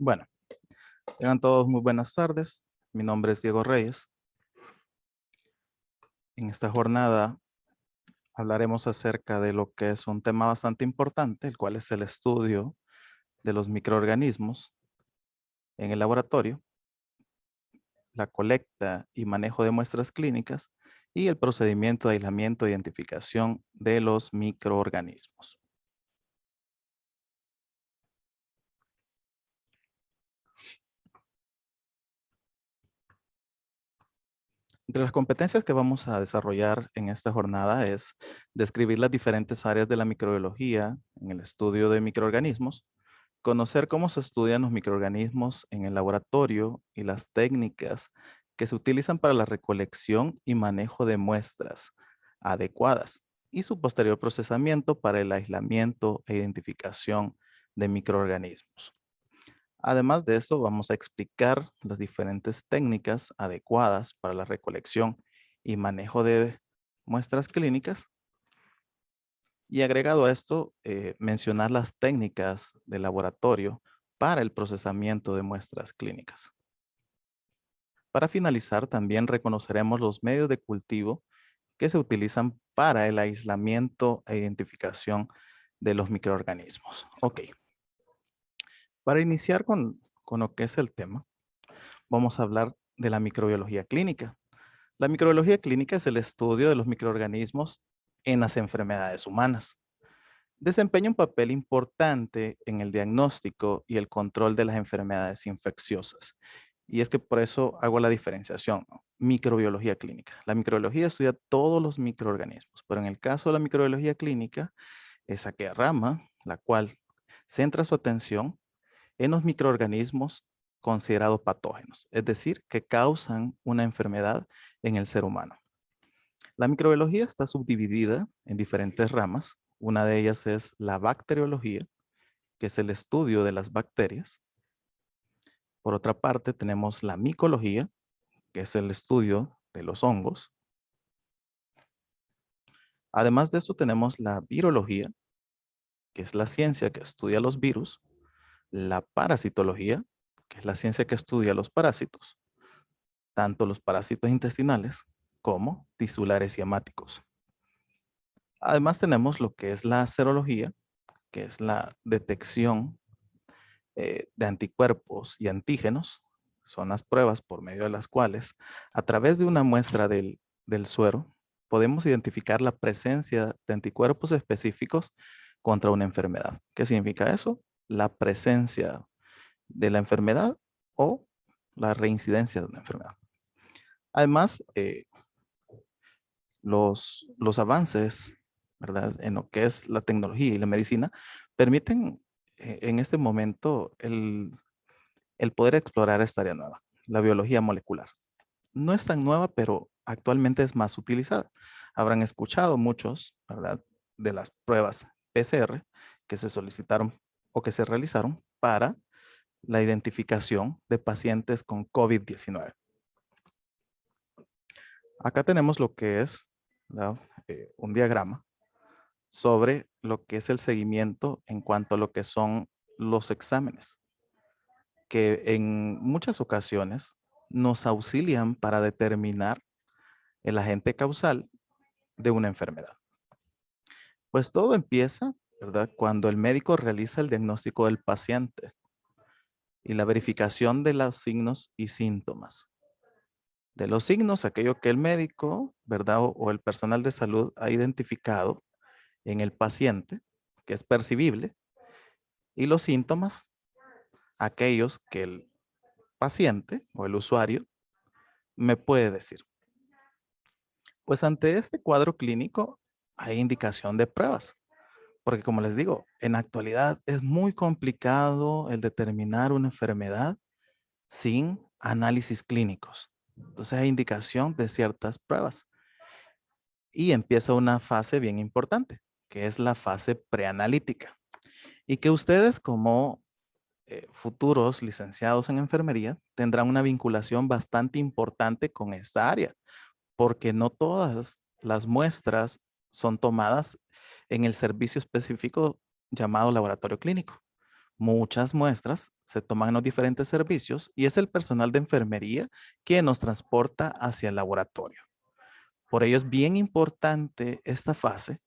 Bueno, tengan todos muy buenas tardes. Mi nombre es Diego Reyes. En esta jornada hablaremos acerca de lo que es un tema bastante importante, el cual es el estudio de los microorganismos en el laboratorio, la colecta y manejo de muestras clínicas y el procedimiento de aislamiento e identificación de los microorganismos. Entre las competencias que vamos a desarrollar en esta jornada es describir las diferentes áreas de la microbiología en el estudio de microorganismos, conocer cómo se estudian los microorganismos en el laboratorio y las técnicas que se utilizan para la recolección y manejo de muestras adecuadas y su posterior procesamiento para el aislamiento e identificación de microorganismos. Además de eso, vamos a explicar las diferentes técnicas adecuadas para la recolección y manejo de muestras clínicas. Y agregado a esto, mencionar las técnicas de laboratorio para el procesamiento de muestras clínicas. Para finalizar, también reconoceremos los medios de cultivo que se utilizan para el aislamiento e identificación de los microorganismos. Ok. Para iniciar con lo que es el tema, vamos a hablar de la microbiología clínica. La microbiología clínica es el estudio de los microorganismos en las enfermedades humanas. Desempeña un papel importante en el diagnóstico y el control de las enfermedades infecciosas. Y es que por eso hago la diferenciación, ¿no? Microbiología clínica. La microbiología estudia todos los microorganismos, pero en el caso de la microbiología clínica es aquella rama la cual centra su atención en los microorganismos considerados patógenos, es decir, que causan una enfermedad en el ser humano. La microbiología está subdividida en diferentes ramas. Una de ellas es la bacteriología, que es el estudio de las bacterias. Por otra parte, tenemos la micología, que es el estudio de los hongos. Además de eso, tenemos la virología, que es la ciencia que estudia los virus. La parasitología, que es la ciencia que estudia los parásitos, tanto los parásitos intestinales como tisulares y hemáticos. Además tenemos lo que es la serología, que es la detección de anticuerpos y antígenos. Son las pruebas por medio de las cuales, a través de una muestra del suero, podemos identificar la presencia de anticuerpos específicos contra una enfermedad. ¿Qué significa eso? La presencia de la enfermedad o la reincidencia de una enfermedad. Además, los avances, ¿verdad? En lo que es la tecnología y la medicina, permiten en este momento el poder explorar esta área nueva, la biología molecular. No es tan nueva, pero actualmente es más utilizada. Habrán escuchado muchos, ¿verdad? De las pruebas PCR que se solicitaron o que se realizaron para la identificación de pacientes con COVID-19. Acá tenemos lo que es, ¿verdad? Un diagrama sobre lo que es el seguimiento en cuanto a lo que son los exámenes, que en muchas ocasiones nos auxilian para determinar el agente causal de una enfermedad. Pues todo empieza, ¿verdad? Cuando el médico realiza el diagnóstico del paciente y la verificación de los signos y síntomas. De los signos, aquello que el médico, ¿verdad? O el personal de salud ha identificado en el paciente, que es percibible, y los síntomas, aquellos que el paciente o el usuario me puede decir. Pues ante este cuadro clínico hay indicación de pruebas, porque como les digo, en la actualidad es muy complicado el determinar una enfermedad sin análisis clínicos. Entonces hay indicación de ciertas pruebas y empieza una fase bien importante, que es la fase preanalítica. Y que ustedes como futuros licenciados en enfermería tendrán una vinculación bastante importante con esta área, porque no todas las muestras son tomadas en el servicio específico llamado laboratorio clínico. Muchas muestras se toman en los diferentes servicios y es el personal de enfermería quien nos transporta hacia el laboratorio. Por ello es bien importante esta fase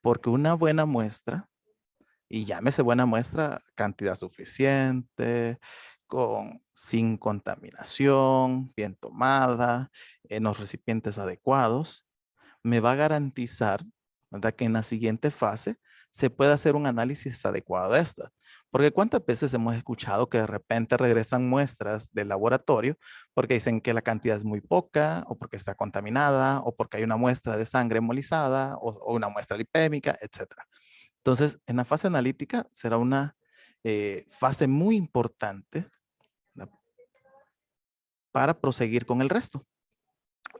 porque una buena muestra, y llámese buena muestra, cantidad suficiente, sin contaminación, bien tomada, en los recipientes adecuados, me va a garantizar, ¿verdad?, que en la siguiente fase se pueda hacer un análisis adecuado de esta. Porque cuántas veces hemos escuchado que de repente regresan muestras del laboratorio porque dicen que la cantidad es muy poca o porque está contaminada o porque hay una muestra de sangre hemolizada o una muestra lipémica, etcétera. Entonces, en la fase analítica será una fase muy importante, ¿verdad?, para proseguir con el resto.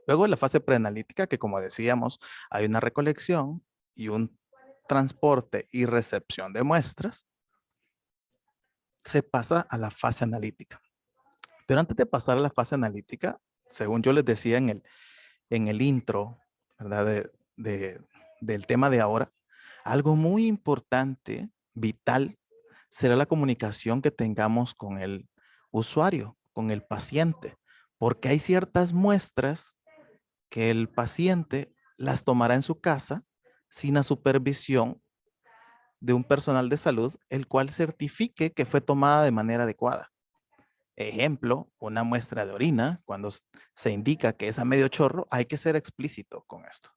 Luego, en la fase preanalítica, que como decíamos, hay una recolección y un transporte y recepción de muestras, se pasa a la fase analítica. Pero antes de pasar a la fase analítica, según yo les decía en el intro, ¿verdad?, del tema de ahora, algo muy importante, vital, será la comunicación que tengamos con el usuario, con el paciente, porque hay ciertas muestras que el paciente las tomará en su casa sin la supervisión de un personal de salud, el cual certifique que fue tomada de manera adecuada. Ejemplo, una muestra de orina, cuando se indica que es a medio chorro, hay que ser explícito con esto.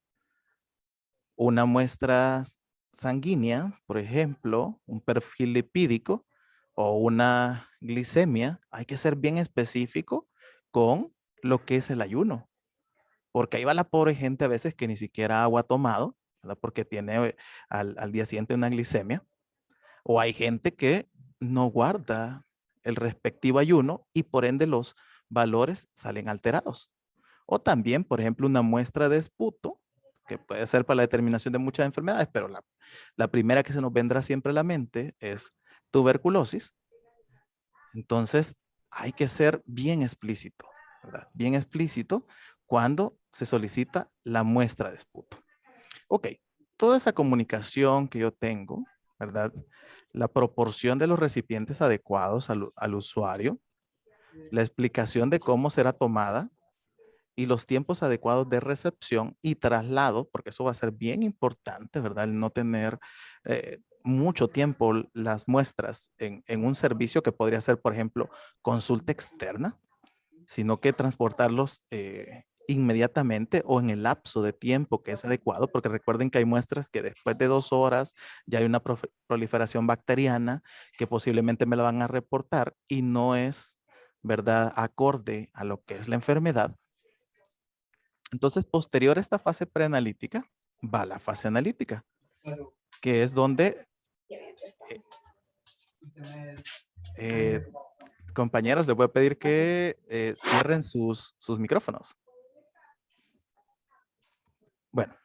Una muestra sanguínea, por ejemplo, un perfil lipídico o una glicemia, hay que ser bien específico con lo que es el ayuno. Porque ahí va la pobre gente a veces que ni siquiera agua ha tomado, ¿verdad? Porque tiene al día siguiente una glicemia. O hay gente que no guarda el respectivo ayuno y por ende los valores salen alterados. O también, por ejemplo, una muestra de esputo, que puede ser para la determinación de muchas enfermedades, pero la primera que se nos vendrá siempre a la mente es tuberculosis. Entonces, hay que ser bien explícito, ¿verdad? Bien explícito cuando se solicita la muestra de esputo. Ok, toda esa comunicación que yo tengo, ¿verdad? La proporción de los recipientes adecuados al usuario, la explicación de cómo será tomada y los tiempos adecuados de recepción y traslado, porque eso va a ser bien importante, ¿verdad? El no tener mucho tiempo las muestras en un servicio que podría ser, por ejemplo, consulta externa, sino que transportarlos inmediatamente o en el lapso de tiempo que es adecuado, porque recuerden que hay muestras que después de 2 horas ya hay una proliferación bacteriana que posiblemente me la van a reportar y no es, ¿verdad?, acorde a lo que es la enfermedad. Entonces, posterior a esta fase preanalítica, va la fase analítica, que es donde, eh, compañeros, les voy a pedir que cierren sus micrófonos. Bueno,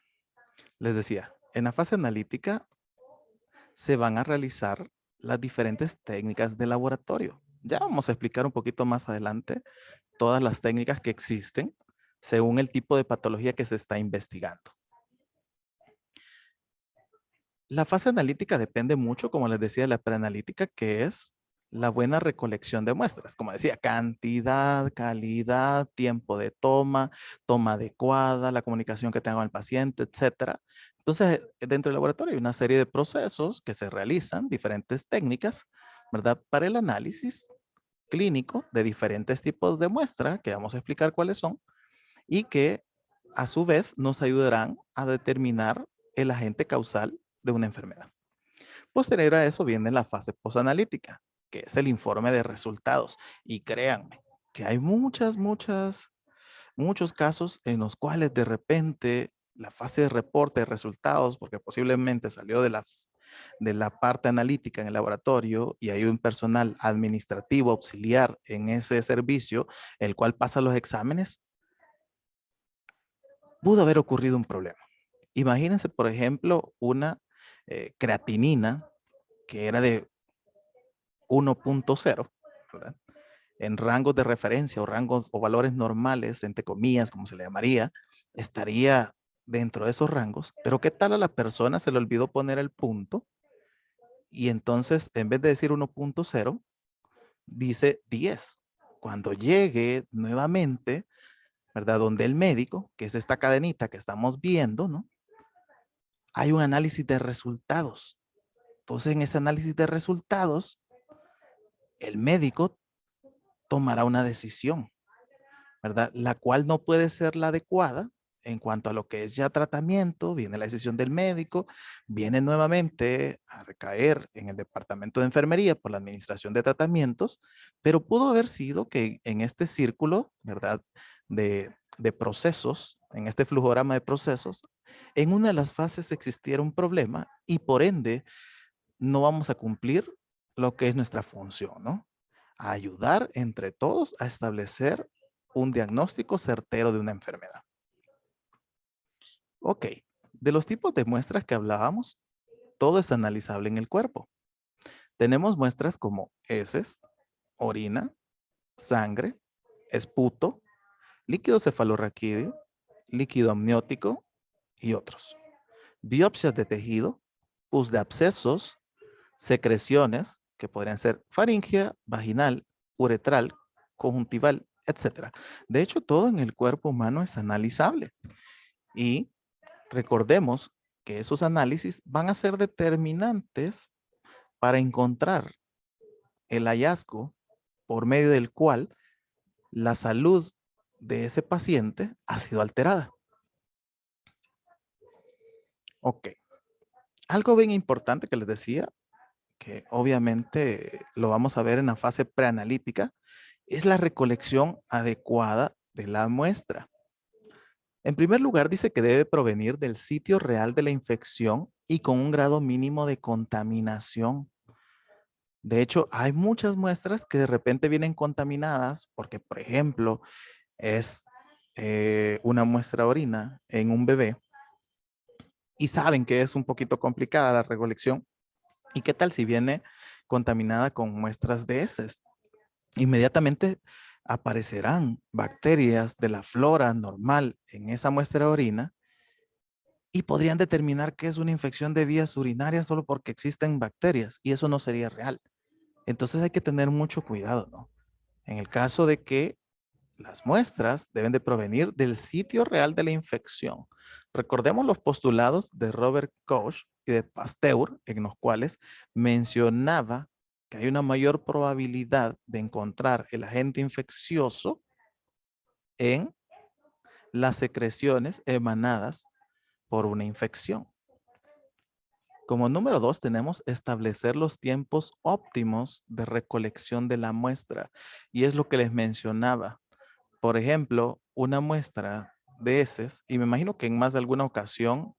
les decía, en la fase analítica se van a realizar las diferentes técnicas de laboratorio. Ya vamos a explicar un poquito más adelante todas las técnicas que existen según el tipo de patología que se está investigando. La fase analítica depende mucho, como les decía, de la preanalítica, que es la buena recolección de muestras. Como decía, cantidad, calidad, tiempo de toma, toma adecuada, la comunicación que tenga con el paciente, etcétera. Entonces, dentro del laboratorio hay una serie de procesos que se realizan, diferentes técnicas, ¿verdad?, para el análisis clínico de diferentes tipos de muestra, que vamos a explicar cuáles son, y que a su vez nos ayudarán a determinar el agente causal de una enfermedad. Posterior a eso viene la fase posanalítica, que es el informe de resultados. Y créanme que hay muchos casos en los cuales de repente la fase de reporte de resultados, porque posiblemente salió de la parte analítica en el laboratorio y hay un personal administrativo auxiliar en ese servicio, el cual pasa los exámenes, pudo haber ocurrido un problema. Imagínense, por ejemplo, una creatinina que era de 1.0, ¿verdad?, en rangos de referencia o rangos o valores normales, entre comillas, como se le llamaría, estaría dentro de esos rangos. Pero ¿qué tal a la persona se le olvidó poner el punto y entonces en vez de decir 1.0, dice 10. Cuando llegue nuevamente, ¿verdad? Donde el médico, que es esta cadenita que estamos viendo, ¿no? Hay un análisis de resultados. Entonces, en ese análisis de resultados, el médico tomará una decisión, ¿verdad? La cual no puede ser la adecuada en cuanto a lo que es ya tratamiento, viene la decisión del médico, viene nuevamente a recaer en el departamento de enfermería por la administración de tratamientos, pero pudo haber sido que en este círculo, ¿verdad? De procesos, en este flujograma de procesos, en una de las fases existiera un problema y por ende no vamos a cumplir lo que es nuestra función, ¿no? A ayudar entre todos a establecer un diagnóstico certero de una enfermedad. Ok, de los tipos de muestras que hablábamos, todo es analizable en el cuerpo. Tenemos muestras como heces, orina, sangre, esputo, líquido cefalorraquídeo, líquido amniótico y otros. Biopsias de tejido, pus de abscesos, secreciones, que podrían ser faríngea, vaginal, uretral, conjuntival, etcétera. De hecho, todo en el cuerpo humano es analizable. Y recordemos que esos análisis van a ser determinantes para encontrar el hallazgo por medio del cual la salud de ese paciente ha sido alterada. Ok. Algo bien importante que les decía, que obviamente lo vamos a ver en la fase preanalítica, es la recolección adecuada de la muestra. En primer lugar, dice que debe provenir del sitio real de la infección y con un grado mínimo de contaminación. De hecho, hay muchas muestras que de repente vienen contaminadas porque, por ejemplo, es una muestra de orina en un bebé y saben que es un poquito complicada la recolección. ¿Y qué tal si viene contaminada con muestras de heces? Inmediatamente aparecerán bacterias de la flora normal en esa muestra de orina y podrían determinar que es una infección de vías urinarias solo porque existen bacterias y eso no sería real. Entonces hay que tener mucho cuidado, ¿no? En el caso de que las muestras deben de provenir del sitio real de la infección. Recordemos los postulados de Robert Koch y de Pasteur, en los cuales mencionaba que hay una mayor probabilidad de encontrar el agente infeccioso en las secreciones emanadas por una infección. Como número 2 tenemos establecer los tiempos óptimos de recolección de la muestra. Y es lo que les mencionaba. Por ejemplo, una muestra de heces, y me imagino que en más de alguna ocasión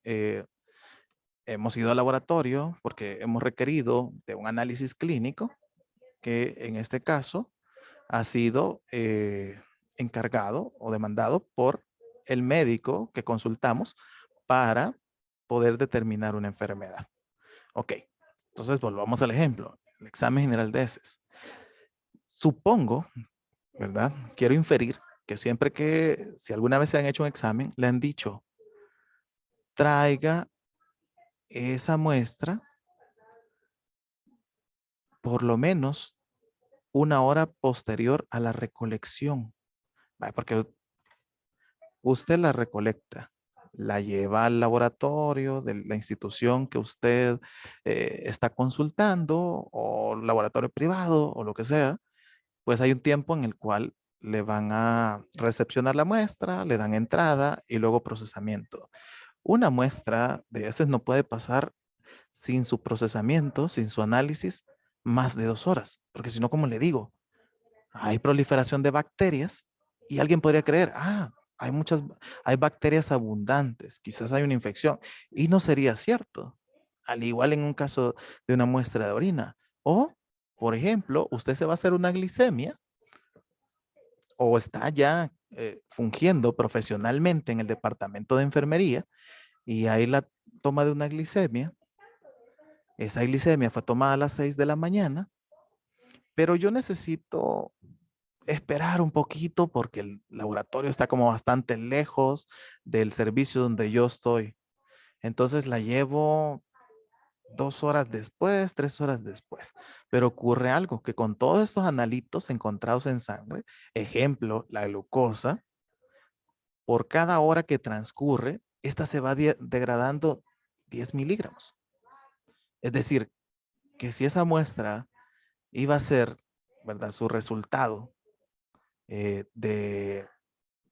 hemos ido al laboratorio porque hemos requerido de un análisis clínico que en este caso ha sido encargado o demandado por el médico que consultamos para poder determinar una enfermedad. Ok, entonces volvamos al ejemplo, el examen general de heces. Supongo, ¿verdad? Quiero inferir que siempre que, si alguna vez se han hecho un examen, le han dicho, traiga esa muestra por lo menos una hora posterior a la recolección. Porque usted la recolecta, la lleva al laboratorio de la institución que usted está consultando o laboratorio privado o lo que sea, pues hay un tiempo en el cual le van a recepcionar la muestra, le dan entrada y luego procesamiento. Una muestra de heces no puede pasar sin su procesamiento, sin su análisis, más de 2 horas, porque si no, como le digo, hay proliferación de bacterias y alguien podría creer, hay hay bacterias abundantes, quizás hay una infección y no sería cierto. Al igual en un caso de una muestra de orina. O, por ejemplo, usted se va a hacer una glicemia o está ya fungiendo profesionalmente en el departamento de enfermería y hay la toma de una glicemia. Esa glicemia fue tomada a las 6 de la mañana, pero yo necesito esperar un poquito porque el laboratorio está como bastante lejos del servicio donde yo estoy. Entonces la llevo 2 horas después, 3 horas después. Pero ocurre algo, que con todos estos analitos encontrados en sangre, ejemplo, la glucosa, por cada hora que transcurre, esta se va degradando 10 miligramos. Es decir, que si esa muestra iba a ser, ¿verdad? Su resultado de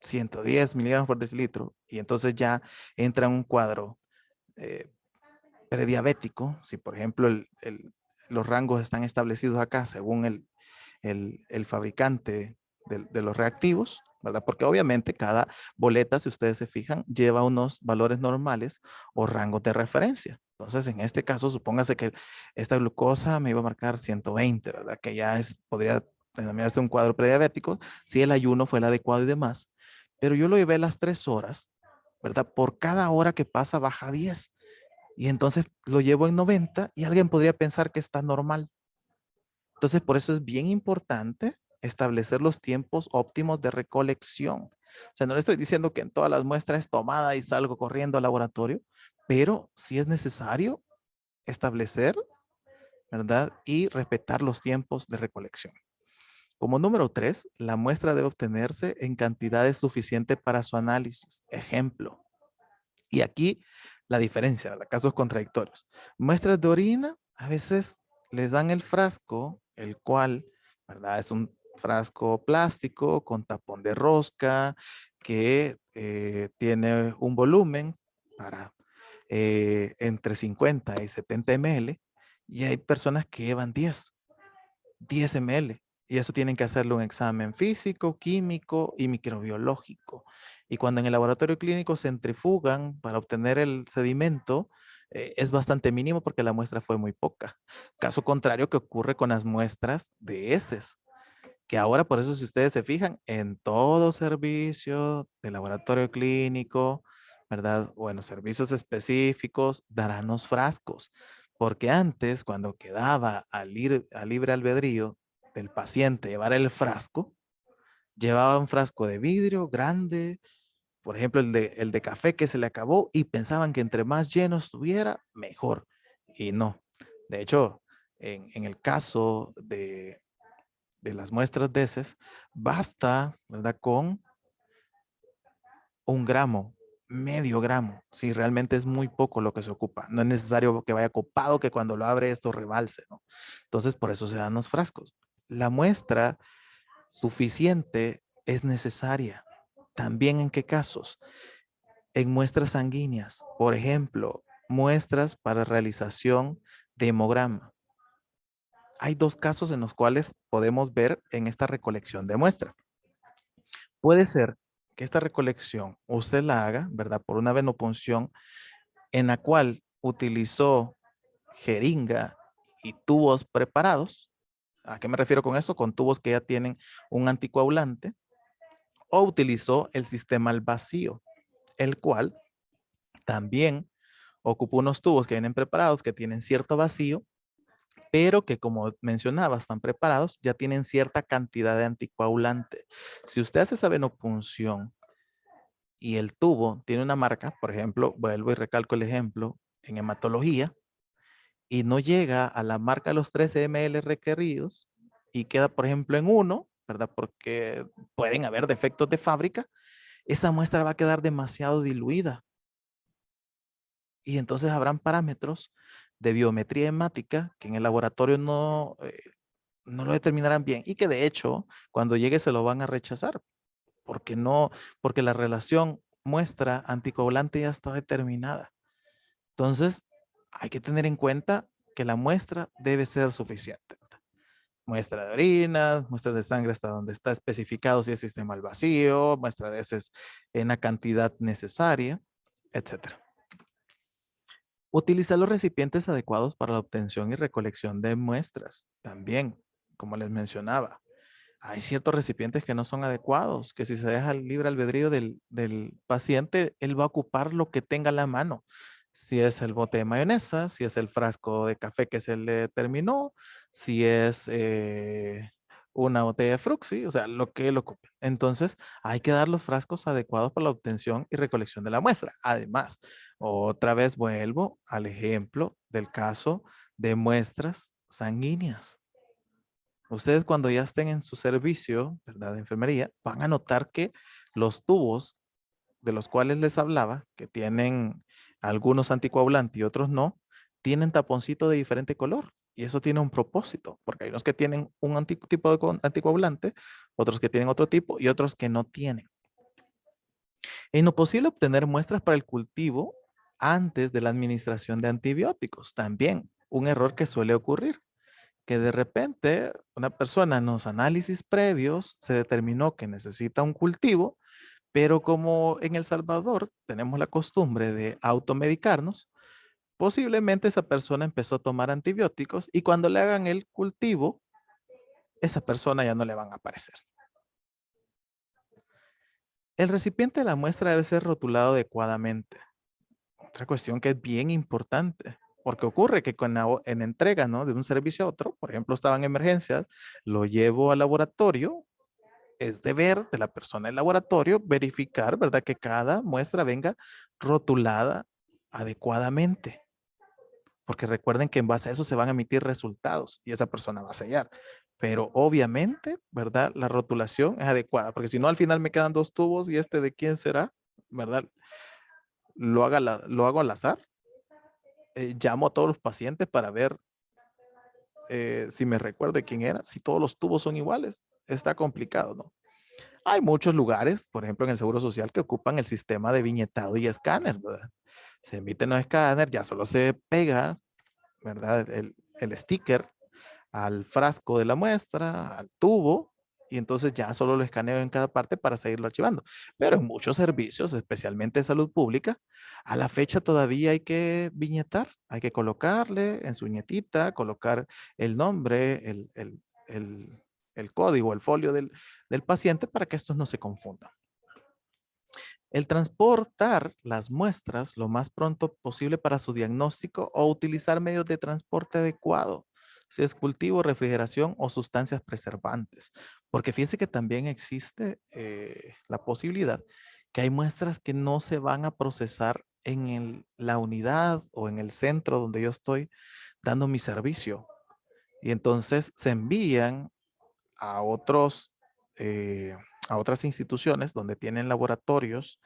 110 miligramos por decilitro, y entonces ya entra en un cuadro eh, prediabético, si por ejemplo los rangos están establecidos acá según el fabricante de los reactivos, ¿verdad? Porque obviamente cada boleta, si ustedes se fijan, lleva unos valores normales o rangos de referencia. Entonces, en este caso, supóngase que esta glucosa me iba a marcar 120, ¿verdad? Que ya podría denominarse un cuadro prediabético si el ayuno fue el adecuado y demás. Pero yo lo llevé las 3 horas, ¿verdad? Por cada hora que pasa baja 10. Y entonces lo llevo en 90 y alguien podría pensar que está normal. Entonces, por eso es bien importante establecer los tiempos óptimos de recolección. O sea, no le estoy diciendo que en todas las muestras es tomada y salgo corriendo al laboratorio, pero sí es necesario establecer, ¿verdad? Y respetar los tiempos de recolección. Como número 3, la muestra debe obtenerse en cantidades suficientes para su análisis. Ejemplo, y aquí la diferencia, ¿verdad? Casos contradictorios. Muestras de orina, a veces les dan el frasco, el cual, ¿verdad? Es un frasco plástico con tapón de rosca que tiene un volumen para entre 50 y 70 ml, y hay personas que llevan 10 ml. Y eso tienen que hacerle un examen físico, químico y microbiológico. Y cuando en el laboratorio clínico centrifugan para obtener el sedimento, es bastante mínimo porque la muestra fue muy poca. Caso contrario que ocurre con las muestras de heces, que ahora por eso si ustedes se fijan, en todo servicio de laboratorio clínico, ¿verdad? O en los servicios específicos, darán los frascos. Porque antes, cuando quedaba a libre albedrío del paciente llevar el frasco, llevaba un frasco de vidrio grande, por ejemplo, el de café que se le acabó y pensaban que entre más lleno estuviera, mejor. Y no. De hecho, en el caso de las muestras de heces, basta, ¿verdad? Con 1 gramo, medio gramo, si realmente es muy poco lo que se ocupa. No es necesario que vaya copado, que cuando lo abre esto rebalse, ¿no? Entonces, por eso se dan los frascos. La muestra suficiente es necesaria. También en qué casos? En muestras sanguíneas, por ejemplo, muestras para realización de hemograma. Hay 2 casos en los cuales podemos ver en esta recolección de muestra. Puede ser que esta recolección usted la haga, ¿verdad? Por una venopunción en la cual utilizó jeringa y tubos preparados. ¿A qué me refiero con eso? Con tubos que ya tienen un anticoagulante. O utilizó el sistema al vacío, el cual también ocupa unos tubos que vienen preparados, que tienen cierto vacío, pero que como mencionaba, están preparados, ya tienen cierta cantidad de anticoagulante. Si usted hace esa venopunción y el tubo tiene una marca, por ejemplo, vuelvo y recalco el ejemplo, en hematología, y no llega a la marca de los 13 ml requeridos y queda, por ejemplo, en 1, ¿verdad? Porque pueden haber defectos de fábrica, esa muestra va a quedar demasiado diluida. Y entonces habrán parámetros de biometría hemática que en el laboratorio no lo determinarán bien y que de hecho cuando llegue se lo van a rechazar porque no, porque la relación muestra anticoagulante ya está determinada. Entonces, hay que tener en cuenta que la muestra debe ser suficiente. Muestra de orina, muestra de sangre hasta donde está especificado si es sistema al vacío, muestra de heces en la cantidad necesaria, etcétera. Utiliza los recipientes adecuados para la obtención y recolección de muestras. También, como les mencionaba, hay ciertos recipientes que no son adecuados, que si se deja el libre albedrío del paciente, él va a ocupar lo que tenga a la mano. Si es el bote de mayonesa, si es el frasco de café que se le terminó, si es una botella de Fruxy, o sea, lo que él ocupe. Entonces, hay que dar los frascos adecuados para la obtención y recolección de la muestra. Además, Otra vez vuelvo al ejemplo del caso de muestras sanguíneas. Ustedes cuando ya estén en su servicio, ¿verdad? De enfermería, van a notar que los tubos de los cuales les hablaba, que tienen algunos anticoagulantes y otros no, tienen taponcito de diferente color. Y eso tiene un propósito, porque hay unos que tienen un tipo de anticoagulante, otros que tienen otro tipo y otros que no tienen. Es no posible obtener muestras para el cultivo antes de la administración de antibióticos. También un error que suele ocurrir, que de repente una persona en los análisis previos se determinó que necesita un cultivo, pero como en El Salvador tenemos la costumbre de automedicarnos, posiblemente esa persona empezó a tomar antibióticos y cuando le hagan el cultivo, esa persona ya no le van a aparecer. El recipiente de la muestra debe ser rotulado adecuadamente. Otra cuestión que es bien importante, porque ocurre que en entrega, ¿no? De un servicio a otro, por ejemplo, estaba en emergencias, lo llevo al laboratorio, es deber de la persona del laboratorio verificar, ¿verdad? Que cada muestra venga rotulada adecuadamente. Porque recuerden que en base a eso se van a emitir resultados y esa persona va a sellar. Pero obviamente, ¿verdad? La rotulación es adecuada, porque si no, al final me quedan dos tubos y este de quién será, ¿verdad? Lo hago al azar. Llamo a todos los pacientes para ver si me recuerdo de quién era, si todos los tubos son iguales. Está complicado, ¿no? Hay muchos lugares, por ejemplo, en el Seguro Social, que ocupan el sistema de viñetado y escáner, ¿verdad? Se emiten los escáner, ya solo se pega, ¿verdad? El sticker al frasco de la muestra, al tubo, y entonces ya solo lo escaneo en cada parte para seguirlo archivando. Pero en muchos servicios, especialmente de salud pública, a la fecha todavía hay que viñetar, hay que colocarle en su viñetita, colocar el nombre, el código, el folio del paciente para que estos no se confundan. El transportar las muestras lo más pronto posible para su diagnóstico o utilizar medios de transporte adecuado, si es cultivo, refrigeración o sustancias preservantes. Porque fíjense que también existe la posibilidad que hay muestras que no se van a procesar en la unidad o en el centro donde yo estoy dando mi servicio. Y entonces se envían a otros, a otras instituciones donde tienen laboratorios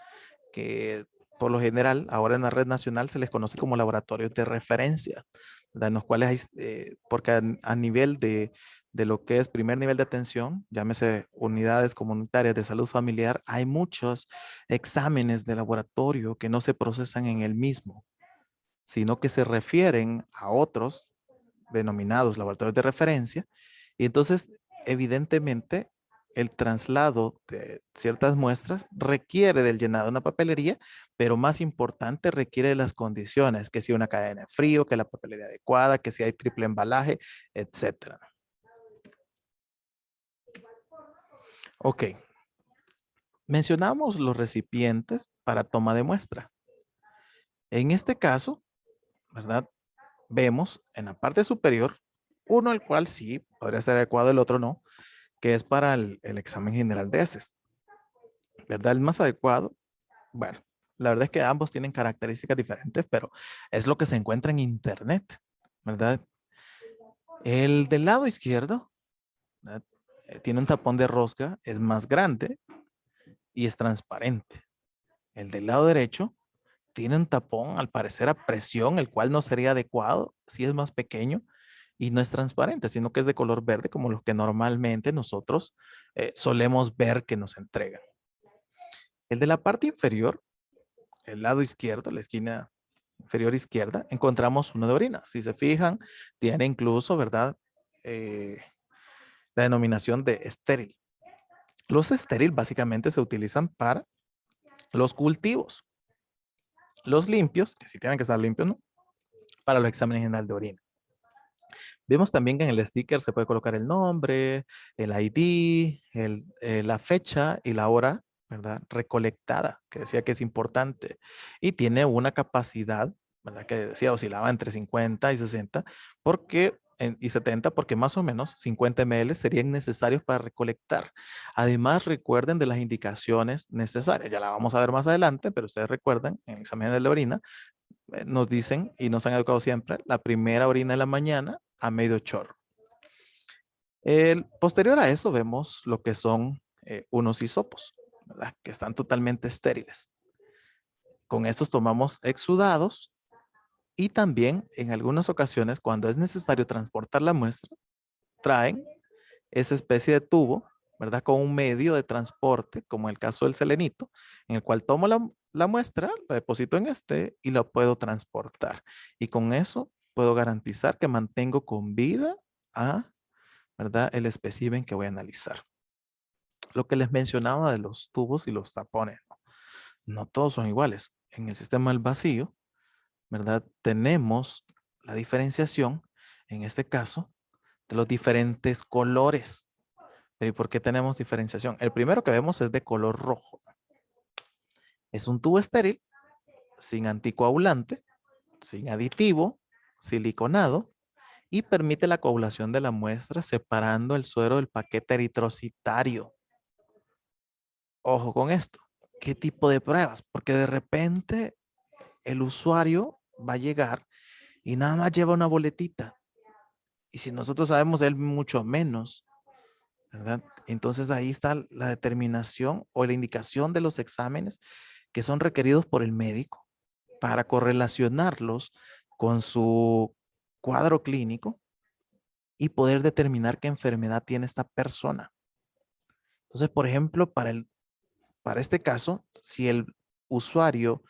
que por lo general ahora en la red nacional se les conoce como laboratorios de referencia, ¿verdad? En los cuales hay, porque a nivel de lo que es primer nivel de atención, llámese unidades comunitarias de salud familiar, hay muchos exámenes de laboratorio que no se procesan en el mismo, sino que se refieren a otros denominados laboratorios de referencia. Y entonces, evidentemente, el traslado de ciertas muestras requiere del llenado de una papelería, pero más importante requiere de las condiciones, que si una cadena de frío, que la papelería adecuada, que si hay triple embalaje, etcétera. Ok, mencionamos los recipientes para toma de muestra. En este caso, ¿verdad? Vemos en la parte superior uno el cual sí podría ser adecuado, el otro no, que es para el examen general de heces, ¿verdad? El más adecuado, bueno, la verdad es que ambos tienen características diferentes, pero es lo que se encuentra en internet, ¿verdad? El del lado izquierdo, ¿verdad? Tiene un tapón de rosca, es más grande y es transparente. El del lado derecho tiene un tapón, al parecer a presión, el cual no sería adecuado si es más pequeño y no es transparente, sino que es de color verde como los que normalmente nosotros solemos ver que nos entregan. El de la parte inferior, el lado izquierdo, la esquina inferior izquierda, encontramos uno de orina. Si se fijan, tiene incluso, ¿verdad? La denominación de estéril. Los estéril básicamente se utilizan para los cultivos. Los limpios, que sí tienen que estar limpios, ¿no? Para los exámenes general de orina. Vemos también que en el sticker se puede colocar el nombre, el ID, la fecha y la hora, ¿verdad? Recolectada, que decía que es importante. Y tiene una capacidad, ¿verdad? Que decía oscilaba entre 50 y 60, porque y 70 porque más o menos 50 ml serían necesarios para recolectar. Además, recuerden de las indicaciones necesarias. Ya la vamos a ver más adelante, pero ustedes recuerdan, en el examen de la orina, nos dicen y nos han educado siempre, la primera orina de la mañana a medio chorro. Posterior a eso vemos lo que son unos hisopos, ¿verdad? Que están totalmente estériles. Con estos tomamos exudados y también en algunas ocasiones cuando es necesario transportar la muestra, traen esa especie de tubo, ¿verdad? Con un medio de transporte, como en el caso del selenito, en el cual tomo la muestra, la deposito en este y la puedo transportar. Y con eso puedo garantizar que mantengo con vida a, ¿verdad? El espécimen que voy a analizar. Lo que les mencionaba de los tubos y los tapones, ¿no? No todos son iguales. En el sistema del vacío, ¿verdad? Tenemos la diferenciación, en este caso, de los diferentes colores. ¿Y por qué tenemos diferenciación? El primero que vemos es de color rojo. Es un tubo estéril, sin anticoagulante, sin aditivo, siliconado, y permite la coagulación de la muestra separando el suero del paquete eritrocitario. Ojo con esto. ¿Qué tipo de pruebas? Porque de repente el usuario va a llegar y nada más lleva una boletita. Y si nosotros sabemos de él mucho menos, ¿verdad? Entonces ahí está la determinación o la indicación de los exámenes que son requeridos por el médico para correlacionarlos con su cuadro clínico y poder determinar qué enfermedad tiene esta persona. Entonces, por ejemplo, para este caso, si el usuario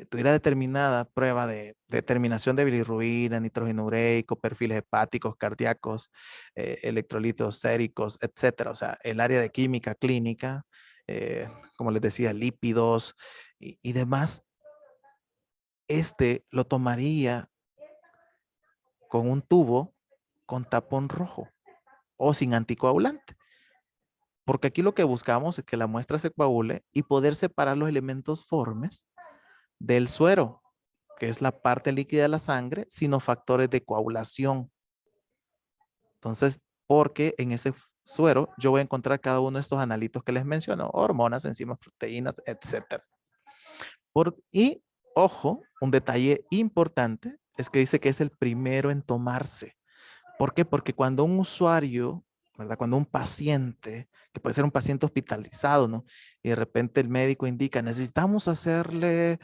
tuviera determinada prueba de determinación de bilirrubina, nitrógeno ureico, perfiles hepáticos, cardíacos, electrolitos séricos, etcétera. O sea, el área de química clínica, como les decía, lípidos y demás, lo tomaría con un tubo con tapón rojo o sin anticoagulante. Porque aquí lo que buscamos es que la muestra se coagule y poder separar los elementos formes del suero, que es la parte líquida de la sangre, sino factores de coagulación. Entonces, porque en ese suero yo voy a encontrar cada uno de estos analitos que les menciono, hormonas, enzimas, proteínas, etcétera. Y, ojo, un detalle importante es que dice que es el primero en tomarse. ¿Por qué? Porque cuando un usuario, ¿verdad? Cuando un paciente, que puede ser un paciente hospitalizado, ¿no? Y de repente el médico indica, necesitamos hacerle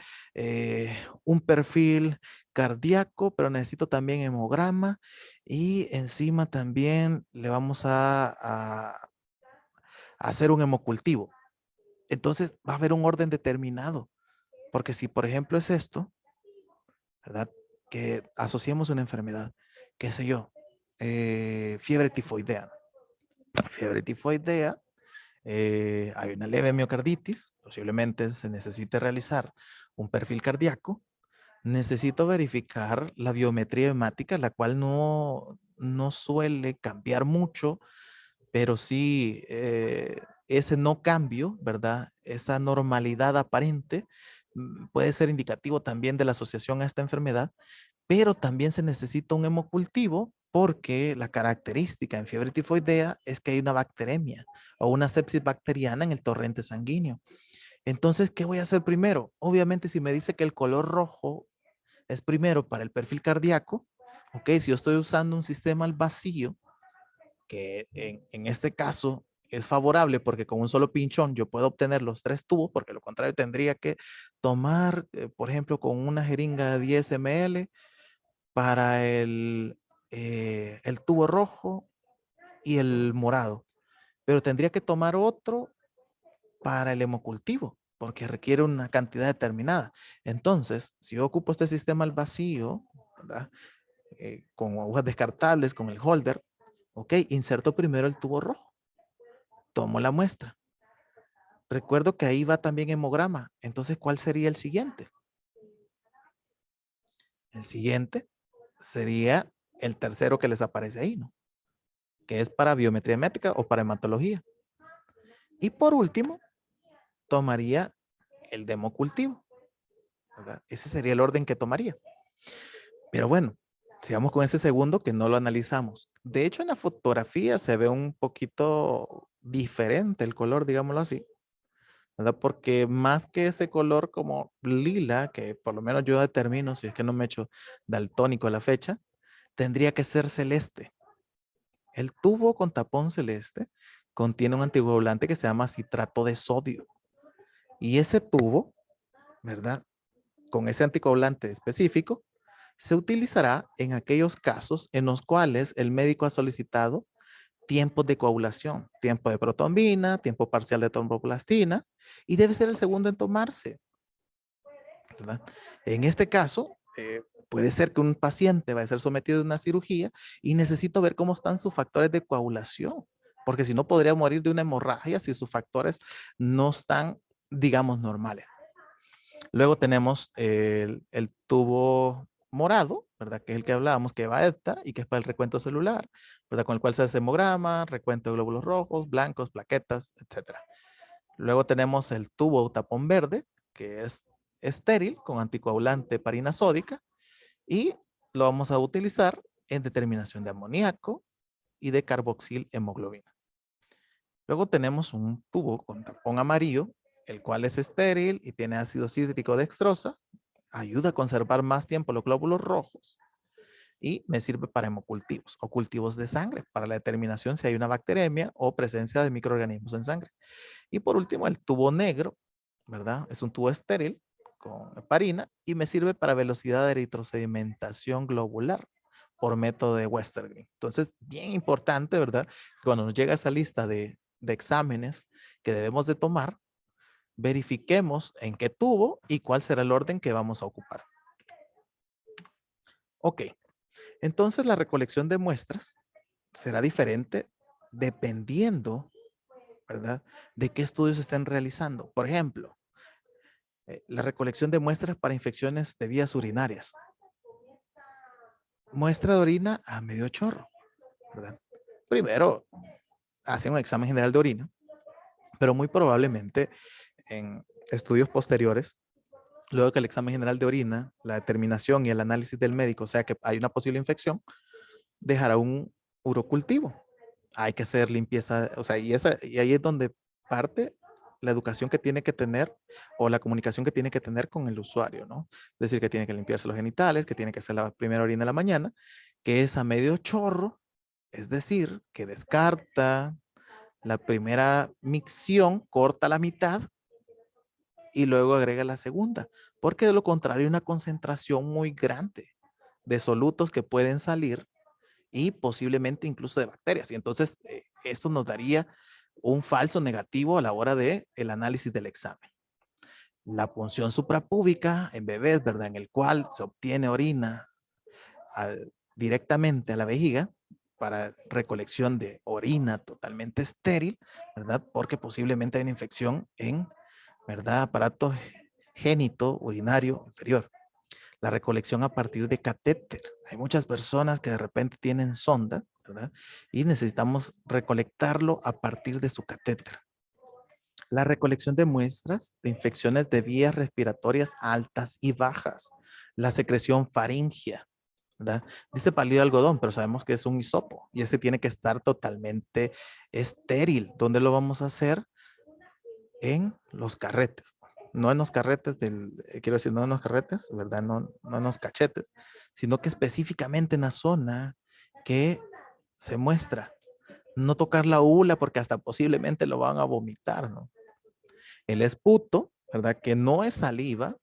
un perfil cardíaco, pero necesito también hemograma y encima también le vamos a hacer un hemocultivo. Entonces va a haber un orden determinado, porque si por ejemplo es esto, ¿verdad? Que asociemos una enfermedad, qué sé yo, fiebre tifoidea. Fiebre tifoidea, hay una leve miocarditis, posiblemente se necesite realizar un perfil cardíaco. Necesito verificar la biometría hemática, la cual no suele cambiar mucho, pero sí ese no cambio, ¿verdad? Esa normalidad aparente puede ser indicativo también de la asociación a esta enfermedad, pero también se necesita un hemocultivo porque la característica en fiebre tifoidea es que hay una bacteremia o una sepsis bacteriana en el torrente sanguíneo. Entonces, ¿qué voy a hacer primero? Obviamente, si me dice que el color rojo es primero para el perfil cardíaco, ok, si yo estoy usando un sistema al vacío, que en este caso es favorable porque con un solo pinchón yo puedo obtener los 3 tubos, porque lo contrario tendría que tomar, por ejemplo, con una jeringa de 10 ml para el tubo rojo y el morado, pero tendría que tomar otro para el hemocultivo, porque requiere una cantidad determinada. Entonces, si yo ocupo este sistema al vacío, ¿verdad? Con agujas descartables, con el holder, ok, inserto primero el tubo rojo, tomo la muestra. Recuerdo que ahí va también hemograma. Entonces, ¿cuál sería el siguiente? El siguiente sería el tercero que les aparece ahí, ¿no? Que es para biometría hemática o para hematología. Y por último, tomaría el democultivo, ¿verdad? Ese sería el orden que tomaría. Pero bueno, Sigamos con ese segundo que no lo analizamos. De hecho, en la fotografía se ve un poquito diferente el color, digámoslo así, ¿verdad? Porque más que ese color como lila, que por lo menos yo determino, si es que no me echo daltónico a la fecha, tendría que ser celeste. El tubo con tapón celeste contiene un anticoagulante que se llama citrato de sodio. Y ese tubo, ¿verdad? Con ese anticoagulante específico, se utilizará en aquellos casos en los cuales el médico ha solicitado tiempos de coagulación, tiempo de protombina, tiempo parcial de tromboplastina, y debe ser el segundo en tomarse, ¿verdad? En este caso, puede ser que un paciente va a ser sometido a una cirugía y necesito ver cómo están sus factores de coagulación, porque si no podría morir de una hemorragia si sus factores no están, digamos, normales. Luego tenemos el tubo morado, ¿verdad? Que es el que hablábamos, que va ETA y que es para el recuento celular, ¿verdad? Con el cual se hace hemograma, recuento de glóbulos rojos, blancos, plaquetas, etcétera. Luego tenemos el tubo tapón verde, que es estéril con anticoagulante parina sódica y lo vamos a utilizar en determinación de amoníaco y de carboxil hemoglobina. Luego tenemos un tubo con tapón amarillo, el cual es estéril y tiene ácido cítrico dextrosa, ayuda a conservar más tiempo los glóbulos rojos y me sirve para hemocultivos o cultivos de sangre, para la determinación si hay una bacteremia o presencia de microorganismos en sangre. Y por último, el tubo negro, ¿verdad? Es un tubo estéril con heparina y me sirve para velocidad de eritrosedimentación globular por método de Westergren. Entonces, bien importante, ¿verdad? Cuando nos llega esa lista de exámenes que debemos de tomar, verifiquemos en qué tubo y cuál será el orden que vamos a ocupar. Ok, entonces la recolección de muestras será diferente dependiendo, ¿verdad? De qué estudios se estén realizando. Por ejemplo, la recolección de muestras para infecciones de vías urinarias. Muestra de orina a medio chorro, ¿verdad? Primero, hacen un examen general de orina, pero muy probablemente en estudios posteriores, luego que el examen general de orina, la determinación y el análisis del médico, o sea que hay una posible infección, dejará un urocultivo. Hay que hacer limpieza, o sea, y ahí es donde parte la educación que tiene que tener o la comunicación que tiene que tener con el usuario, ¿no? Es decir, que tiene que limpiarse los genitales, que tiene que hacer la primera orina de la mañana, que es a medio chorro, es decir, que descarta la primera micción, corta la mitad y luego agrega la segunda, porque de lo contrario hay una concentración muy grande de solutos que pueden salir y posiblemente incluso de bacterias. Y entonces esto nos daría un falso negativo a la hora de el análisis del examen. La punción suprapúbica en bebés, ¿verdad? En el cual se obtiene orina directamente a la vejiga para recolección de orina totalmente estéril, ¿verdad? Porque posiblemente hay una infección en, ¿verdad? Aparato génito urinario inferior. La recolección a partir de catéter. Hay muchas personas que de repente tienen sonda, ¿verdad? Y necesitamos recolectarlo a partir de su catéter. La recolección de muestras de infecciones de vías respiratorias altas y bajas. La secreción faríngea, ¿verdad? Dice palillo de algodón, pero sabemos que es un hisopo y ese tiene que estar totalmente estéril. ¿Dónde lo vamos a hacer? En los carretes. No en los carretes quiero decir, no en los carretes, ¿verdad? No, no en los cachetes, sino que específicamente en la zona que se muestra. No tocar la ula porque hasta posiblemente lo van a vomitar, ¿no? El esputo, ¿verdad? Que no es saliva,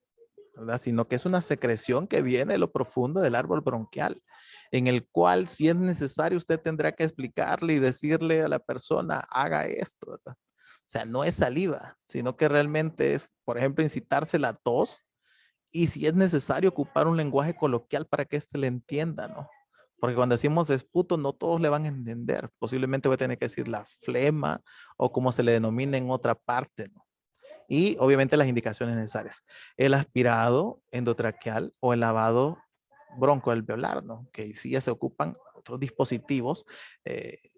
¿verdad? Sino que es una secreción que viene de lo profundo del árbol bronquial, en el cual si es necesario usted tendrá que explicarle y decirle a la persona, haga esto, ¿verdad? O sea, no es saliva, sino que realmente es, por ejemplo, incitarse la tos y si es necesario ocupar un lenguaje coloquial para que éste le entienda, ¿no? Porque cuando decimos esputo, no todos le van a entender. Posiblemente voy a tener que decir la flema o como se le denomina en otra parte, ¿no? Y obviamente las indicaciones necesarias. El aspirado endotraqueal o el lavado broncoalveolar, ¿no? Que sí ya se ocupan otros dispositivos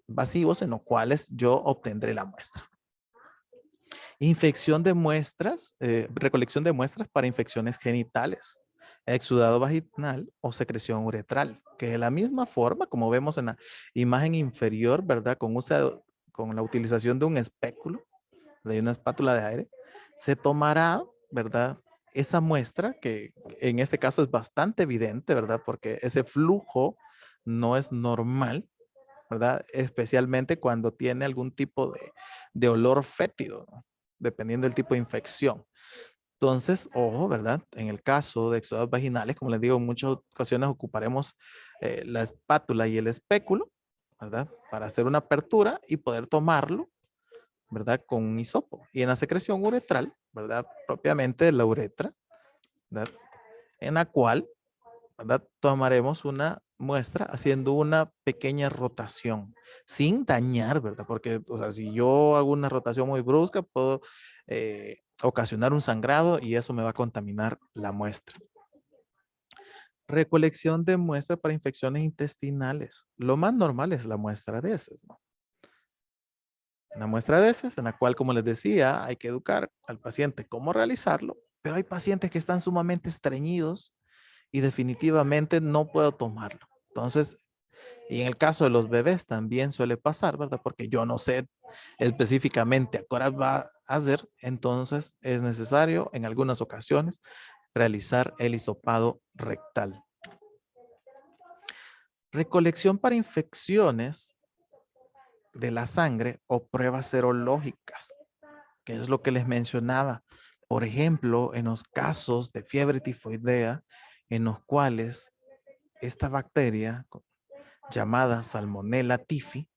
vasivos en los cuales yo obtendré la muestra. Infección de muestras, recolección de muestras para infecciones genitales. exudado vaginal o secreción uretral, que de la misma forma, como vemos en la imagen inferior, ¿verdad? Con la utilización de un espéculo, de una espátula de aire, se tomará, ¿verdad? Esa muestra que en este caso es bastante evidente, ¿verdad? Porque ese flujo no es normal, ¿verdad? Especialmente cuando tiene algún tipo de olor fétido, ¿no? Dependiendo del tipo de infección. Entonces, ojo, ¿verdad? En el caso de exudados vaginales, como les digo, en muchas ocasiones ocuparemos la espátula y el espéculo, ¿verdad? Para hacer una apertura y poder tomarlo, ¿verdad? Con un hisopo. Y en la secreción uretral, ¿verdad? Propiamente la uretra, ¿verdad? En la cual, ¿verdad? Tomaremos una muestra haciendo una pequeña rotación sin dañar, ¿verdad? Porque, o sea, si yo hago una rotación muy brusca, puedo ocasionar un sangrado y eso me va a contaminar la muestra. Recolección de muestras para infecciones intestinales. Lo más normal es la muestra de heces, ¿no? Una muestra de heces en la cual, como les decía, hay que educar al paciente cómo realizarlo, pero hay pacientes que están sumamente estreñidos y definitivamente no puedo tomarlo. Entonces, y en el caso de los bebés también suele pasar, ¿verdad? Porque yo no sé específicamente a qué hora va a hacer, entonces es necesario en algunas ocasiones realizar el hisopado rectal. Recolección para infecciones de la sangre o pruebas serológicas, que es lo que les mencionaba. Por ejemplo, en los casos de fiebre tifoidea, en los cuales esta bacteria llamada Salmonella typhi,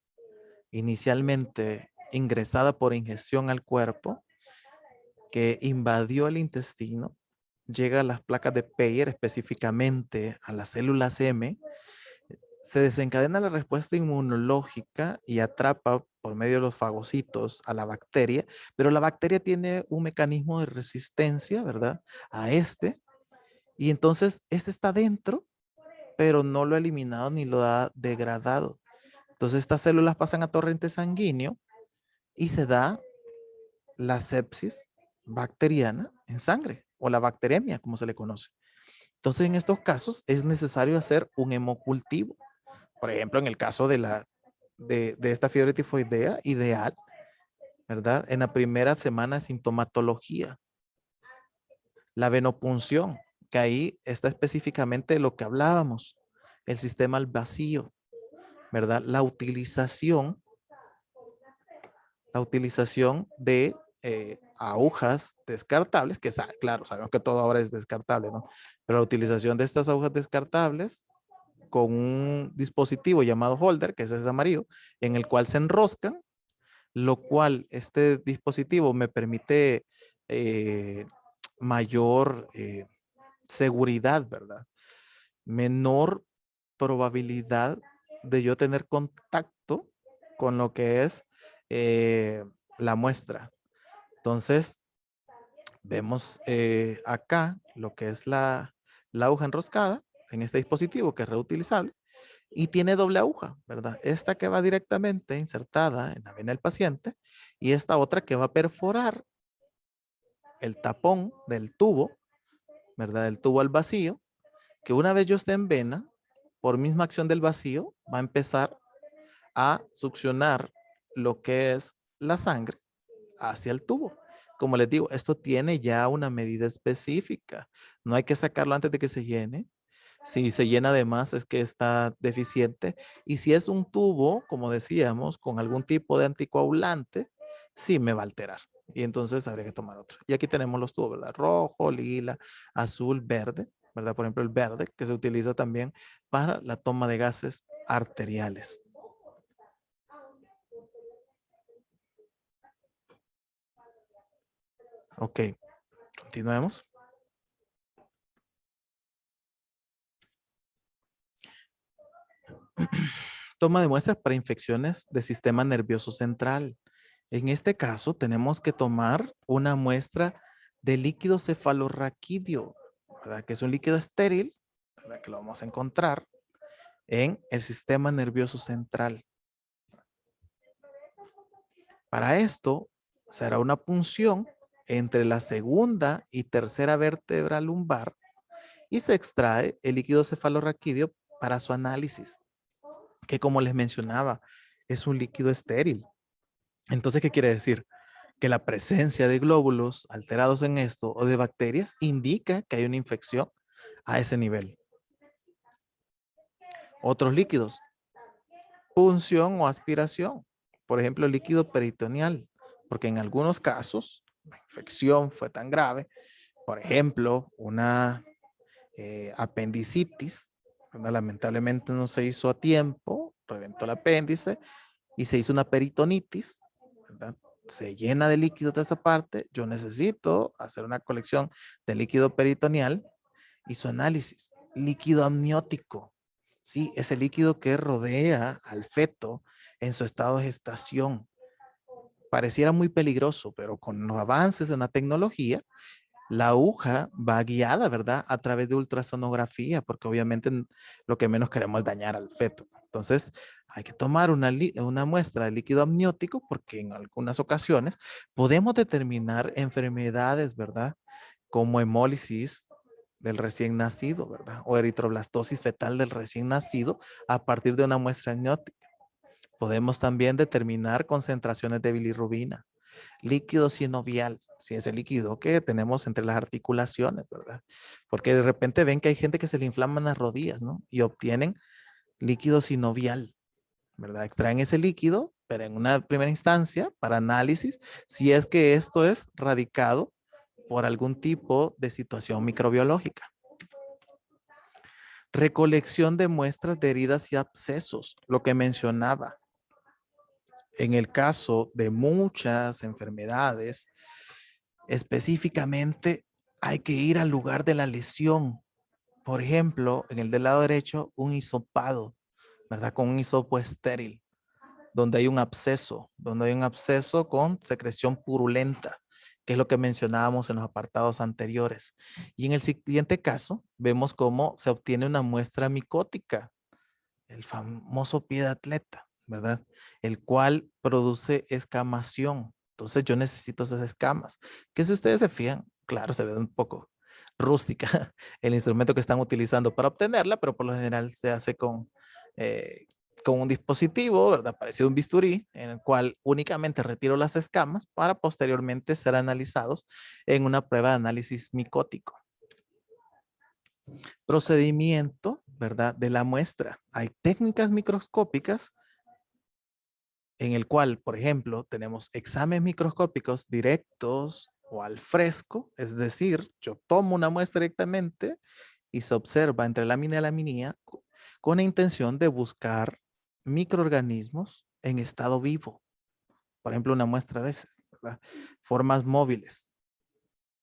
inicialmente ingresada por ingestión al cuerpo, que invadió el intestino, llega a las placas de Peyer, específicamente a las células M, se desencadena la respuesta inmunológica y atrapa por medio de los fagocitos a la bacteria, pero la bacteria tiene un mecanismo de resistencia, ¿verdad? A este, y entonces este está dentro, pero no lo ha eliminado ni lo ha degradado. Entonces estas células pasan a torrente sanguíneo y se da la sepsis bacteriana en sangre o la bacteremia, como se le conoce. Entonces en estos casos es necesario hacer un hemocultivo. Por ejemplo, en el caso de esta fiebre tifoidea, ideal, ¿verdad? En la primera semana de sintomatología. La venopunción, que ahí está específicamente lo que hablábamos, el sistema al vacío, ¿verdad? La utilización de agujas descartables, que claro, sabemos que todo ahora es descartable, ¿no? Pero la utilización de estas agujas descartables con un dispositivo llamado holder, que es ese amarillo, en el cual se enroscan, lo cual este dispositivo me permite mayor seguridad, ¿verdad? Menor probabilidad de yo tener contacto con lo que es la muestra. Entonces, vemos acá lo que es la aguja enroscada en este dispositivo que es reutilizable y tiene doble aguja, ¿verdad? Esta que va directamente insertada en la vena del paciente y esta otra que va a perforar el tapón del tubo, ¿verdad? Del tubo al vacío, que una vez yo esté en vena, por misma acción del vacío, va a empezar a succionar lo que es la sangre hacia el tubo. Como les digo, esto tiene ya una medida específica. No hay que sacarlo antes de que se llene. Si se llena de más es que está deficiente. Y si es un tubo, como decíamos, con algún tipo de anticoagulante, sí me va a alterar. Y entonces habría que tomar otro. Y aquí tenemos los tubos, ¿verdad? Rojo, lila, azul, verde, ¿verdad? Por ejemplo, el verde que se utiliza también para la toma de gases arteriales. Ok, continuemos. Toma de muestras para infecciones del sistema nervioso central. En este caso, tenemos que tomar una muestra de líquido cefalorraquídeo, ¿verdad? Que es un líquido estéril, ¿verdad? Que lo vamos a encontrar en el sistema nervioso central. Para esto, será una punción entre la segunda y tercera vértebra lumbar y se extrae el líquido cefalorraquídeo para su análisis, que como les mencionaba, es un líquido estéril. Entonces, ¿qué quiere decir? Que la presencia de glóbulos alterados en esto o de bacterias indica que hay una infección a ese nivel. Otros líquidos, punción o aspiración. Por ejemplo, el líquido peritoneal, porque en algunos casos la infección fue tan grave, por ejemplo, una apendicitis, ¿verdad? Lamentablemente no se hizo a tiempo, reventó el apéndice y se hizo una peritonitis, ¿verdad? Se llena de líquido de esa parte, yo necesito hacer una colección de líquido peritoneal y su análisis. Líquido amniótico, sí, ese líquido que rodea al feto en su estado de gestación. Pareciera muy peligroso, pero con los avances en la tecnología, la aguja va guiada, ¿verdad? A través de ultrasonografía, porque obviamente lo que menos queremos es dañar al feto. Entonces, hay que tomar una muestra de líquido amniótico porque en algunas ocasiones podemos determinar enfermedades, ¿verdad? Como hemólisis del recién nacido, ¿verdad? O eritroblastosis fetal del recién nacido a partir de una muestra amniótica. Podemos también determinar concentraciones de bilirrubina, líquido sinovial, si es el líquido que tenemos entre las articulaciones, ¿verdad? Porque de repente ven que hay gente que se le inflaman las rodillas, ¿no? Y obtienen líquido sinovial, ¿verdad? Extraen ese líquido, pero en una primera instancia para análisis, si es que esto es radicado por algún tipo de situación microbiológica. Recolección de muestras de heridas y abscesos, lo que mencionaba. En el caso de muchas enfermedades, específicamente hay que ir al lugar de la lesión. Por ejemplo, en el del lado derecho, un hisopado, ¿verdad? Con un hisopo estéril, donde hay un absceso con secreción purulenta, que es lo que mencionábamos en los apartados anteriores. Y en el siguiente caso, vemos cómo se obtiene una muestra micótica, el famoso pie de atleta, ¿verdad? El cual produce escamación. Entonces yo necesito esas escamas, que si ustedes se fijan, claro, se ve un poco rústica el instrumento que están utilizando para obtenerla, pero por lo general se hace eh, con un dispositivo, ¿verdad? Parecido a un bisturí, en el cual únicamente retiro las escamas para posteriormente ser analizados en una prueba de análisis micótico. Procedimiento, ¿verdad? De la muestra. Hay técnicas microscópicas en el cual, por ejemplo, tenemos exámenes microscópicos directos o al fresco, es decir, yo tomo una muestra directamente y se observa entre lámina y laminilla con la intención de buscar microorganismos en estado vivo. Por ejemplo, una muestra de esas, ¿verdad? Formas móviles.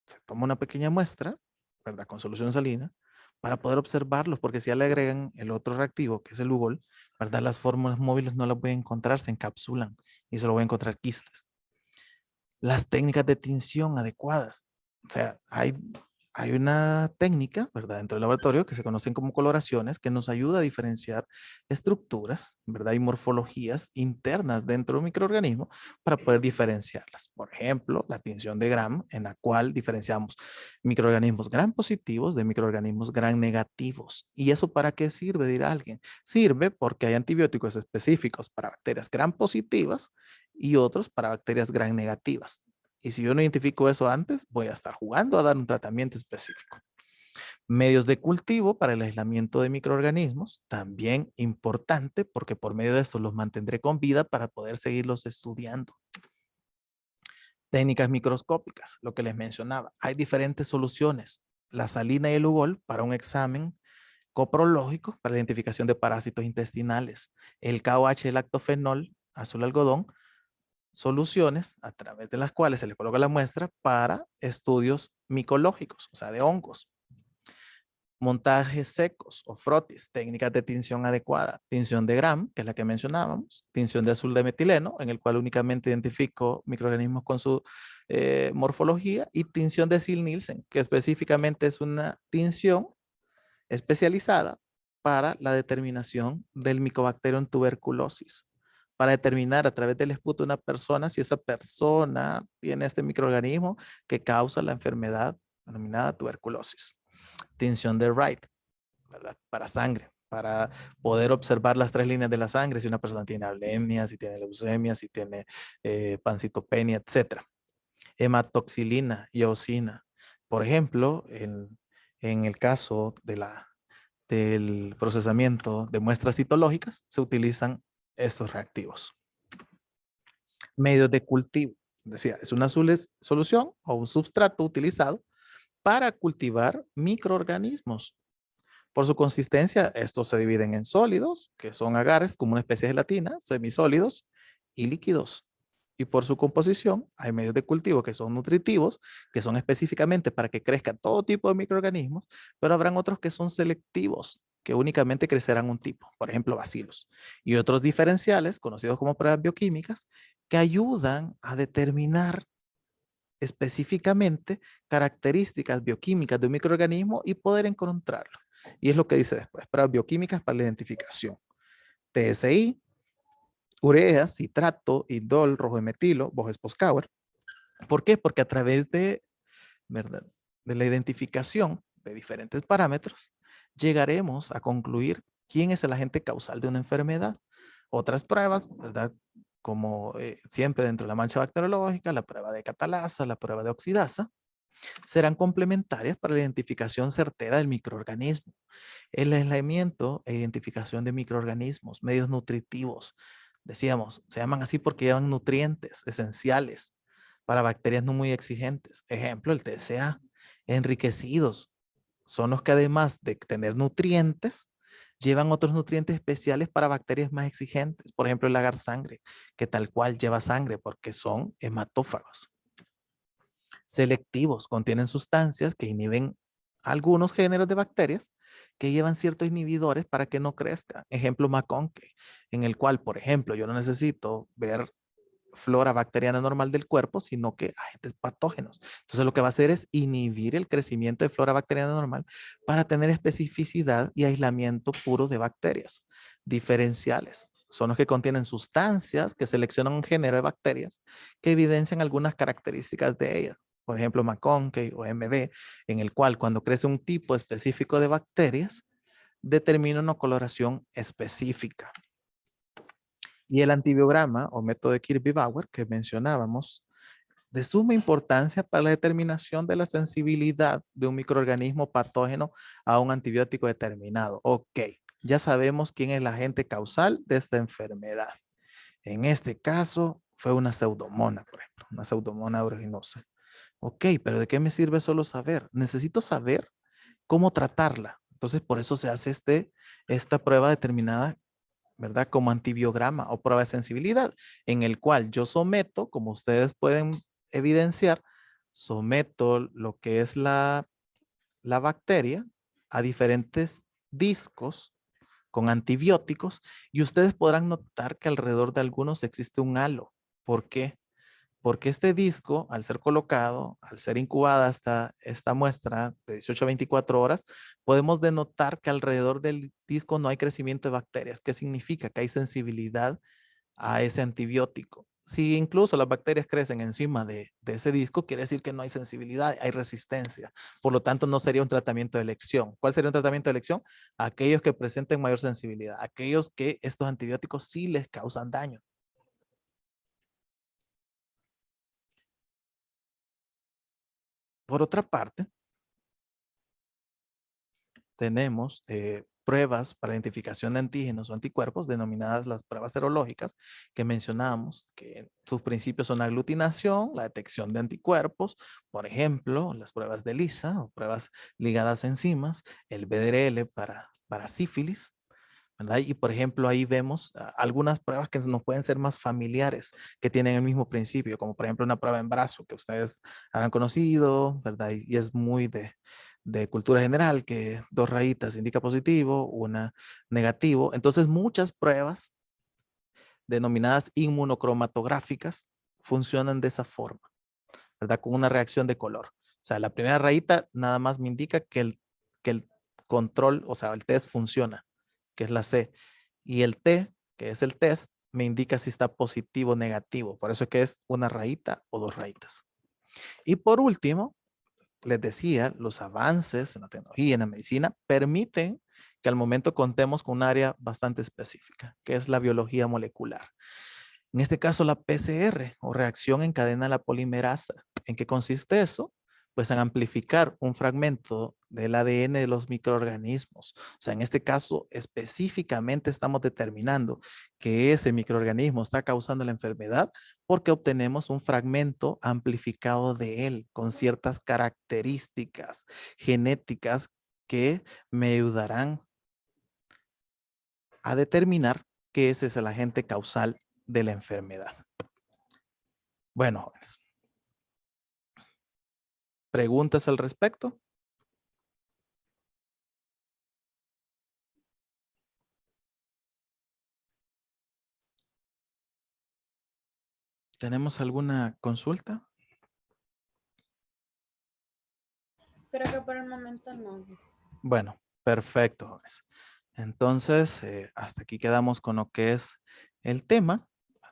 Se toma una pequeña muestra, ¿verdad? Con solución salina, para poder observarlos, porque si ya le agregan el otro reactivo, que es el Ugol, ¿verdad? Las fórmulas móviles no las voy a encontrar, se encapsulan y solo voy a encontrar quistes. Las técnicas de tinción adecuadas. O sea, hay una técnica, ¿verdad? Dentro del laboratorio que se conocen como coloraciones que nos ayuda a diferenciar estructuras, ¿verdad? Y morfologías internas dentro de un microorganismo para poder diferenciarlas. Por ejemplo, la tinción de Gram, en la cual diferenciamos microorganismos gram positivos de microorganismos gram negativos. ¿Y eso para qué sirve? Dirá alguien. Sirve porque hay antibióticos específicos para bacterias gram positivas y otros para bacterias gram negativas. Y si yo no identifico eso antes, voy a estar jugando a dar un tratamiento específico. Medios de cultivo para el aislamiento de microorganismos, también importante porque por medio de esto los mantendré con vida para poder seguirlos estudiando. Técnicas microscópicas, lo que les mencionaba. Hay diferentes soluciones. La salina y el Ugol para un examen coprológico para la identificación de parásitos intestinales. El KOH, el lactofenol, azul algodón, soluciones a través de las cuales se le coloca la muestra para estudios micológicos, o sea, de hongos. Montajes secos o frotis, técnicas de tinción adecuada, tinción de Gram, que es la que mencionábamos, tinción de azul de metileno, en el cual únicamente identifico microorganismos con su morfología, y tinción de Sil-Nielsen, que específicamente es una tinción especializada para la determinación del Mycobacterium tuberculosis, para determinar a través del esputo de una persona si esa persona tiene este microorganismo que causa la enfermedad denominada tuberculosis. Tinción de Wright, ¿verdad? Para sangre, para poder observar las 3 líneas de la sangre, si una persona tiene anemia, si tiene leucemia, si tiene pancitopenia, etc. Hematoxilina y eosina. Por ejemplo, en el caso del procesamiento de muestras citológicas, se utilizan estos reactivos. Medios de cultivo. Decía, es una solución o un substrato utilizado para cultivar microorganismos. Por su consistencia, estos se dividen en sólidos, que son agares como una especie de gelatina, semisólidos y líquidos. Y por su composición, hay medios de cultivo que son nutritivos, que son específicamente para que crezcan todo tipo de microorganismos, pero habrán otros que son selectivos, que únicamente crecerán un tipo, por ejemplo, bacilos. Y otros diferenciales, conocidos como pruebas bioquímicas, que ayudan a determinar específicamente características bioquímicas de un microorganismo y poder encontrarlo. Y es lo que dice después, pruebas bioquímicas para la identificación. TSI, urea, citrato, indol, rojo de metilo, Boges-Boscauer. ¿Por qué? Porque a través ¿verdad? de la identificación de diferentes parámetros, llegaremos a concluir quién es el agente causal de una enfermedad. Otras pruebas, ¿verdad? Como siempre dentro de la mancha bacteriológica, la prueba de catalasa, la prueba de oxidasa, serán complementarias para la identificación certera del microorganismo. El aislamiento e identificación de microorganismos, medios nutritivos, decíamos, se llaman así porque llevan nutrientes esenciales para bacterias no muy exigentes. Ejemplo, el TSA, enriquecidos, son los que además de tener nutrientes, llevan otros nutrientes especiales para bacterias más exigentes. Por ejemplo, el agar sangre, que tal cual lleva sangre porque son hematófagos. Selectivos, contienen sustancias que inhiben algunos géneros de bacterias que llevan ciertos inhibidores para que no crezcan. Ejemplo, McConkey, en el cual, por ejemplo, yo no necesito ver flora bacteriana normal del cuerpo, sino que agentes patógenos. Entonces lo que va a hacer es inhibir el crecimiento de flora bacteriana normal para tener especificidad y aislamiento puro de bacterias. Diferenciales son los que contienen sustancias que seleccionan un género de bacterias que evidencian algunas características de ellas. Por ejemplo, McConkey o MB, en el cual cuando crece un tipo específico de bacterias, determina una coloración específica. Y el antibiograma o método de Kirby-Bauer que mencionábamos, de suma importancia para la determinación de la sensibilidad de un microorganismo patógeno a un antibiótico determinado. Ok, ya sabemos quién es el agente causal de esta enfermedad. En este caso fue una pseudomonas, por ejemplo, una pseudomonas aeruginosa. Ok, pero ¿de qué me sirve solo saber? Necesito saber cómo tratarla. Entonces, por eso se hace esta prueba determinada, ¿verdad? Como antibiograma o prueba de sensibilidad, en el cual yo someto, como ustedes pueden evidenciar, someto lo que es la bacteria a diferentes discos con antibióticos y ustedes podrán notar que alrededor de algunos existe un halo. ¿Por qué? Porque este disco, al ser colocado, al ser incubada esta muestra de 18 a 24 horas, podemos denotar que alrededor del disco no hay crecimiento de bacterias. ¿Qué significa? Que hay sensibilidad a ese antibiótico. Si incluso las bacterias crecen encima de ese disco, quiere decir que no hay sensibilidad, hay resistencia. Por lo tanto, no sería un tratamiento de elección. ¿Cuál sería un tratamiento de elección? Aquellos que presenten mayor sensibilidad, aquellos que estos antibióticos sí les causan daño. Por otra parte, tenemos pruebas para la identificación de antígenos o anticuerpos, denominadas las pruebas serológicas, que mencionamos que sus principios son aglutinación, la detección de anticuerpos, por ejemplo, las pruebas de ELISA o pruebas ligadas a enzimas, el BDRL para sífilis, ¿verdad? Y por ejemplo, ahí vemos algunas pruebas que nos pueden ser más familiares, que tienen el mismo principio, como por ejemplo una prueba en brazo que ustedes habrán conocido, ¿verdad? Y es muy de cultura general, que 2 rayitas indica positivo, una negativo. Entonces, muchas pruebas denominadas inmunocromatográficas funcionan de esa forma, ¿verdad? Con una reacción de color. O sea, la primera rayita nada más me indica que el control, o sea, el test funciona, que es la C. Y el T, que es el test, me indica si está positivo o negativo. Por eso es que es una rayita o 2 rayitas. Y por último, les decía, los avances en la tecnología, en la medicina, permiten que al momento contemos con un área bastante específica, que es la biología molecular. En este caso, la PCR o reacción en cadena de la polimerasa. ¿En qué consiste eso? Pues en amplificar un fragmento del ADN de los microorganismos. O sea, en este caso, específicamente estamos determinando que ese microorganismo está causando la enfermedad porque obtenemos un fragmento amplificado de él con ciertas características genéticas que me ayudarán a determinar que ese es el agente causal de la enfermedad. Bueno, jóvenes, ¿preguntas al respecto? ¿Tenemos alguna consulta? Creo que por el momento no. Bueno, perfecto, jóvenes. Entonces, hasta aquí quedamos con lo que es el tema,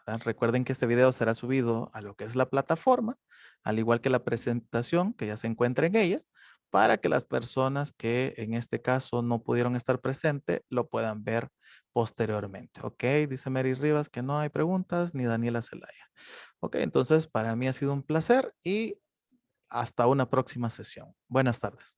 ¿verdad? Recuerden que este video será subido a lo que es la plataforma, al igual que la presentación que ya se encuentra en ella, para que las personas que en este caso no pudieron estar presentes lo puedan ver posteriormente. Ok, dice Mary Rivas que no hay preguntas, ni Daniela Zelaya. Ok, entonces para mí ha sido un placer y hasta una próxima sesión. Buenas tardes.